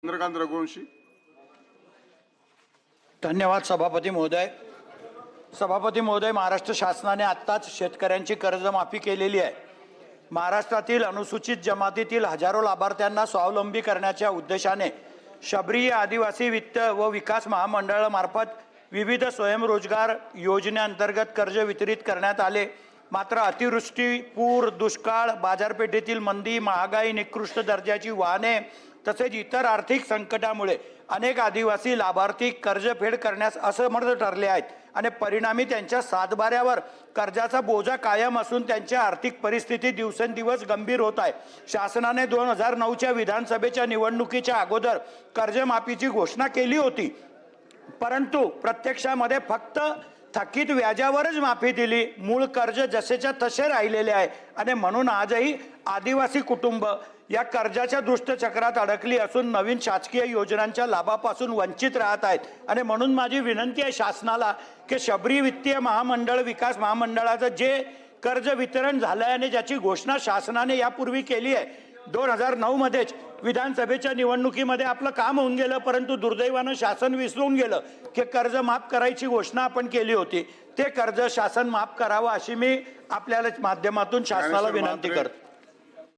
चंद्रकांत रघुवंशी। धन्यवाद सभापती महोदय। सभापती महोदय, महाराष्ट्र शासनाने आत्ताच शेतकऱ्यांची कर्जमाफी केलेली आहे। महाराष्ट्रातील अनुसूचित जमातीतील हजारो लाभार्थ्यांना स्वावलंबी करण्याच्या उद्देशाने शबरी आदिवासी वित्त व विकास महामंडळामार्फत विविध स्वयंरोजगार योजनेअंतर्गत कर्ज वितरित करण्यात आले। मात्र अतिवृष्टी, पूर, दुष्काळ, बाजारपेठेतील मंदी, महागाई, निकृष्ट दर्जाची वाहने तसेच इतर आर्थिक संकटामुळे अनेक आदिवासी लाभार्थी कर्जफेड करण्यास असमर्थ ठरले आहेत आणि परिणामी त्यांच्या सातबाऱ्यावर कर्जाचा बोजा कायम असून त्यांची आर्थिक परिस्थिती दिवसेंदिवस गंभीर होत आहे। शासनाने 2009च्या विधानसभेच्या निवडणुकीच्या अगोदर कर्जमाफीची घोषणा केली होती, परंतु प्रत्यक्षामध्ये फक्त थकीत व्याजावरच माफी दिली। मूळ कर्ज जसेच्या तसे राहिलेले आहे आणि म्हणून आजही आदिवासी कुटुंब या कर्जाच्या दुष्टचक्रात अडकली असून नवीन शासकीय योजनांच्या लाभापासून वंचित राहत आहेत। आणि म्हणून माझी विनंती आहे शासनाला की शबरी वित्तीय महामंडळ विकास महामंडळाचं जे कर्ज वितरण झालं आहे आणि ज्याची घोषणा शासनाने यापूर्वी केली आहे, 2009 मध्येच विधानसभेच्या निवडणुकीमध्ये आपलं काम होऊन गेलं, परंतु दुर्दैवानं शासन विसरून गेलं की कर्ज माफ करायची घोषणा आपण केली होती। ते कर्ज शासन माफ करावं अशी मी आपल्याला माध्यमातून शासनाला विनंती करतो।